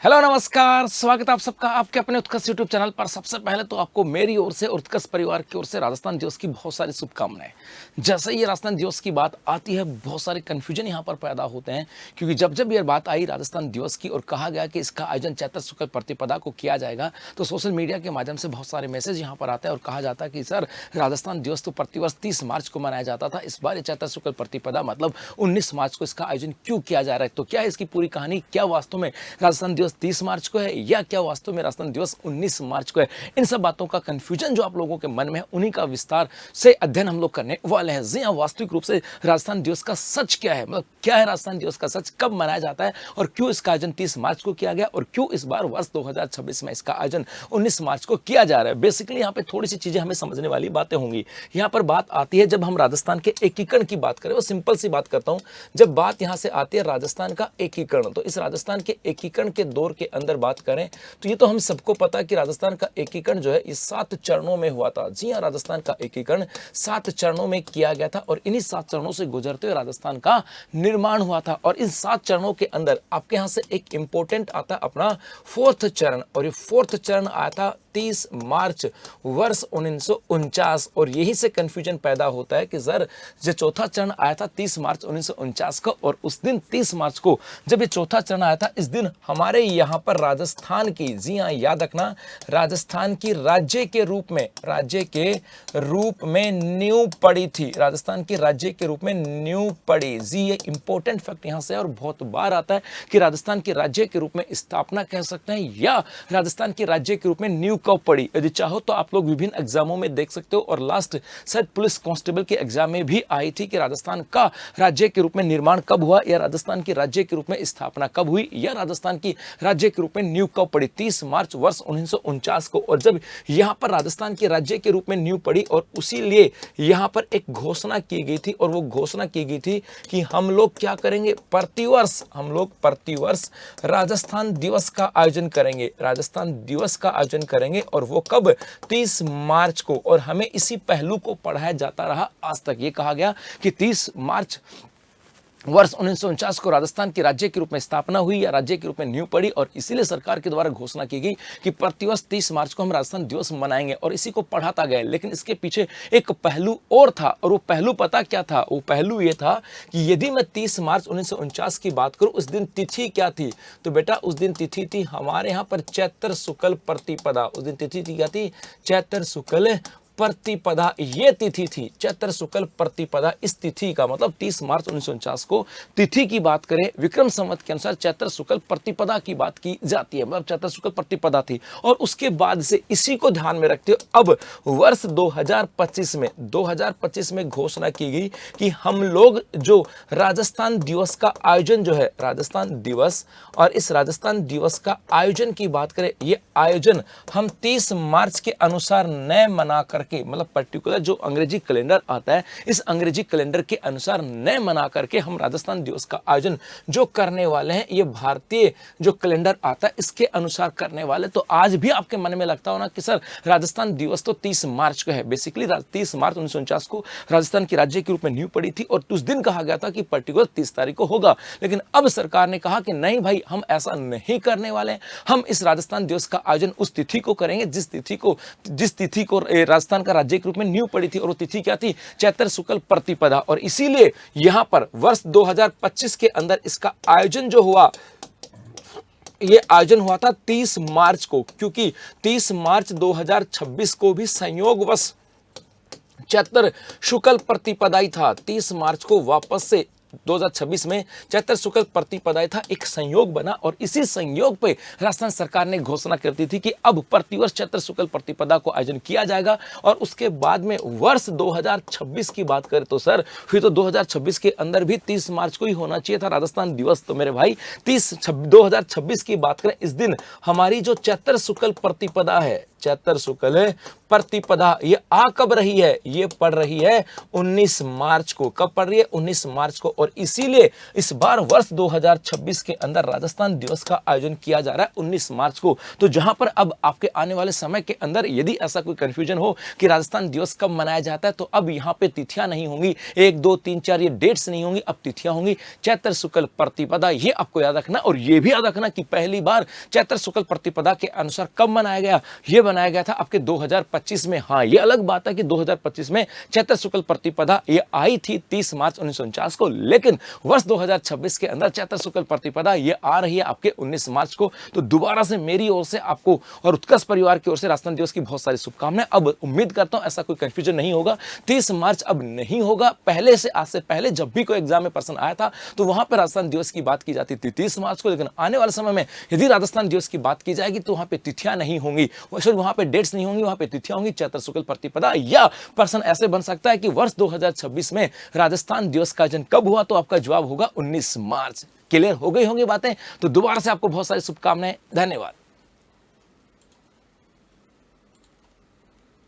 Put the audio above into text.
Hello नमस्कार, स्वागत है आप सबका आपके अपने उत्कर्ष यूट्यूब चैनल पर। सबसे पहले तो आपको मेरी ओर से और उत्कर्ष परिवार की ओर से राजस्थान दिवस की बहुत सारी शुभकामनाएं। जैसे ही राजस्थान दिवस की बात आती है, बहुत सारे कन्फ्यूजन यहाँ पर पैदा होते हैं, क्योंकि जब जब ये बात आई राजस्थान दिवस की और कहा गया कि इसका आयोजन चैत्र शुक्ल प्रतिपदा को किया जाएगा, तो सोशल मीडिया के माध्यम से बहुत सारे मैसेज यहाँ पर आते हैं और कहा जाता है कि सर, राजस्थान दिवस तो प्रतिवर्ष 30 मार्च को मनाया जाता था, इस बार चैत्र शुक्ल प्रतिपदा मतलब 19 मार्च को इसका आयोजन क्यों किया जा रहा है। तो क्या है इसकी पूरी कहानी, क्या वास्तव में राजस्थान दिवस 30 मार्च को है या क्या वास्तव में राजस्थान दिवस 19 मार्च को है। इन सब बातों का कंफ्यूजन जो आप लोगों के मन में है, उन्हीं का विस्तार से अध्ययन हम लोग करने वाले हैं। जी हाँ, वास्तविक रूप से राजस्थान दिवस का सच क्या है, मतलब क्या है राजस्थान दिवस का सच, कब मनाया जाता है और क्यों इसका आयोजन 30 मार्च को किया गया और क्यों इस बार वर्ष 2026 में इसका आयोजन 19 मार्च को किया जा रहा है। बेसिकली यहाँ पे थोड़ी सी चीजें हमें समझने वाली बातें होंगी। यहाँ पर बात आती है, जब हम राजस्थान के एकीकरण की बात करें, वो सिंपल सी बात करता हूं, जब बात यहाँ से आती है राजस्थान का एकीकरण, तो इस राजस्थान के एकीकरण के दौर के अंदर बात करें तो ये तो हम सबको पता है कि राजस्थान का एकीकरण जो है इस 7 चरणों में हुआ था। जी हाँ, राजस्थान का एकीकरण 7 चरणों में किया गया था और इन्हीं 7 चरणों से गुजरते हुए राजस्थान का निर्माण हुआ था। और इन 7 चरणों के अंदर आपके यहाँ से एक इंपॉर्टेंट आता अपना 4th चरण, और ये 4th चरण आया था 30 मार्च वर्ष 1949। और यही से कंफ्यूजन पैदा होता है कि सर, जो चौथा चरण आया था 30 मार्च 1949 को, और उस दिन 30 मार्च को जब ये चौथा चरण आया था, इस दिन हमारे यहाँ पर राजस्थान की, जी हाँ याद रखना, राजस्थान की राज्य के रूप में नींव पड़ी थी। राजस्थान की राज्य के रूप में नींव पड़ी। जी, ये इंपॉर्टेंट फैक्ट यहाँ से और बहुत बार आता है कि राजस्थान के राज्य के रूप में स्थापना कह सकते हैं या राजस्थान के राज्य के रूप में नींव कब पड़ी। यदि चाहो तो आप लोग विभिन्न एग्जामों में देख सकते हो, और लास्ट शायद पुलिस कांस्टेबल के एग्जाम में भी आई थी कि राजस्थान का राज्य के रूप में निर्माण कब हुआ, या राजस्थान की राज्य के रूप में स्थापना कब हुई, या राजस्थान की राज्य के रूप में नींव कब पड़ी। 30 मार्च वर्ष 1949 को। और जब यहाँ पर राजस्थान के राज्य के रूप में नींव पड़ी, और उसी लिए यहाँ पर एक घोषणा की गई थी, और वो घोषणा की गई थी कि हम लोग क्या करेंगे, प्रतिवर्ष राजस्थान दिवस का आयोजन करेंगे, राजस्थान दिवस का आयोजन करेंगे। और वो कब, 30 मार्च को। और हमें इसी पहलू को पढ़ाया जाता रहा आज तक। ये कहा गया कि 30 मार्च वर्ष 1949 को राजस्थान के राज्य के रूप में स्थापना हुई या राज्य के रूप में नींव पड़ी, और इसीलिए सरकार के द्वारा घोषणा की गई कि प्रतिवर्ष 30 मार्च को हम राजस्थान दिवस मनाएंगे, और इसी को पढ़ाता गया। लेकिन इसके पीछे एक पहलू और था, और वो पहलू पता क्या था, वो पहलू ये था कि यदि मैं 30 मार्च 1949 की बात करूं, उस दिन तिथि क्या थी, तो बेटा उस दिन तिथि थी हमारे यहाँ पर चैत्र शुक्ल प्रतिपदा। उस दिन तिथि थी क्या थी, चैत्र शुक्ल प्रतिपदा। ये तिथि थी चैत्र शुक्ल प्रतिपदा। इस तिथि का मतलब 30 मार्च 1949 को तिथि की बात करें, विक्रम संवत के अनुसार चैत्र शुक्ल प्रतिपदा की बात की जाती है, मतलब चैत्र शुक्ल प्रतिपदा थी। और उसके बाद से इसी को ध्यान में रखते हुए अब वर्ष 2025 में घोषणा की गई कि हम लोग जो राजस्थान दिवस का आयोजन जो है, राजस्थान दिवस, और इस राजस्थान दिवस का आयोजन की बात करें, ये आयोजन हम 30 मार्च के अनुसार नए मना करके, मतलब पर्टिकुलर जो अंग्रेजी कैलेंडर आता है, इस अंग्रेजी कैलेंडर के अनुसार नए मना करके हम राजस्थान दिवस का आयोजन जो करने वाले हैं, ये भारतीय जो कैलेंडर आता है इसके अनुसार करने वाले। तो आज भी आपके मन में लगता हो ना कि सर, राजस्थान दिवस तो 30 मार्च को है। बेसिकली 30 मार्च 1949 को राजस्थान की राज्य के रूप में नींव पड़ी थी, और उस दिन कहा गया था कि पर्टिकुलर 30 तारीख को होगा। लेकिन अब सरकार ने कहा कि नहीं भाई, हम ऐसा नहीं करने वाले हैं। हम इस राजस्थान दिवस का आयोजन उस तिथि को करेंगे जिस तिथि को राजस्थान का राज्य के रूप में नींव पड़ी थी, और वो तिथि क्या थी, चैत्र शुक्ल प्रतिपदा। और इसीलिए यहां पर वर्ष 2025 के अंदर इसका आयोजन जो हुआ, ये आयोजन हुआ था 30 मार्च को, क्योंकि 30 मार्च 2026 को भी संयोगवश चैत्र शुक्ल प्रतिपदाई था। 30 मार्च को वापस से 2026 में चैत्र शुक्ल प्रतिपदाई था, एक संयोग बना, और इसी संयोग पे राजस्थान सरकार ने घोषणा करती थी कि अब प्रतिवर्ष चैत्र शुक्ल प्रतिपदा को आयोजन किया जाएगा। और उसके बाद में वर्ष 2026 की बात करें तो सर, फिर तो 2026 के अंदर भी 30 मार्च को ही होना चाहिए था राजस्थान दिवस। तो मेरे भाई 2026 की बात करें, इस दिन हमारी जो चैत्र शुक्ल प्रतिपदा है, चैत्र शुक्ल प्रतिपदा, ये आ कब रही है, ये पड़ रही है 19 मार्च को। कब पड़ रही है, 19 मार्च को। और इसीलिए इस बार वर्ष 2026 के अंदर राजस्थान दिवस का आयोजन किया जा रहा है 19 मार्च को। तो जहां पर अब आपके आने वाले समय के अंदर यदि ऐसा कोई कंफ्यूजन हो कि राजस्थान दिवस कब मनाया जाता है, तो अब यहां पे तिथियां नहीं होंगी 1 2 3 4, ये डेट्स नहीं होंगी, अब तिथियां होंगी चैत्र शुक्ल प्रतिपदा। ये आपको याद रखना। और ये भी याद रखना कि पहली बार चैत्र शुक्ल प्रतिपदा के अनुसार कब मनाया गया, ये बनाया गया था आपके 2025 में। हाँ, ये अलग बात है कि 2025 में चैत्र शुक्ल प्रतिपदा ये आई थी 30 मार्च 1949 को, लेकिन वर्ष 2026 के अंदर चैत्र शुक्ल प्रतिपदा ये आ रही है आपके 19 मार्च को। तो दोबारा से मेरी ओर से आपको और उत्कर्ष परिवार की ओर से राजस्थान दिवस की बहुत सारी शुभकामनाएं। अब उम्मीद करता हूं ऐसा कोई कंफ्यूजन नहीं होगा। 30 मार्च अब नहीं होगा। पहले से, आज से पहले जब भी कोई एग्जाम में पर्सन आया था तो वहां पर राजस्थान दिवस की बात की जाती थी 30 मार्च को, लेकिन आने वाले समय में यदि राजस्थान दिवस की बात की जाएगी तो वहां पे तिथियां नहीं होंगी, वहां पे डेट्स नहीं होंगी, वहां पे तिथियां होंगी चैत्र शुक्ल प्रतिपदा। या पर्सन ऐसे बन सकता है कि वर्ष 2026 में राजस्थान दिवस का आयोजन कब हुआ, तो आपका जवाब होगा 19 मार्च। क्लियर हो गई होंगी बातें। तो दोबारा से आपको बहुत सारी शुभकामनाएं। धन्यवाद।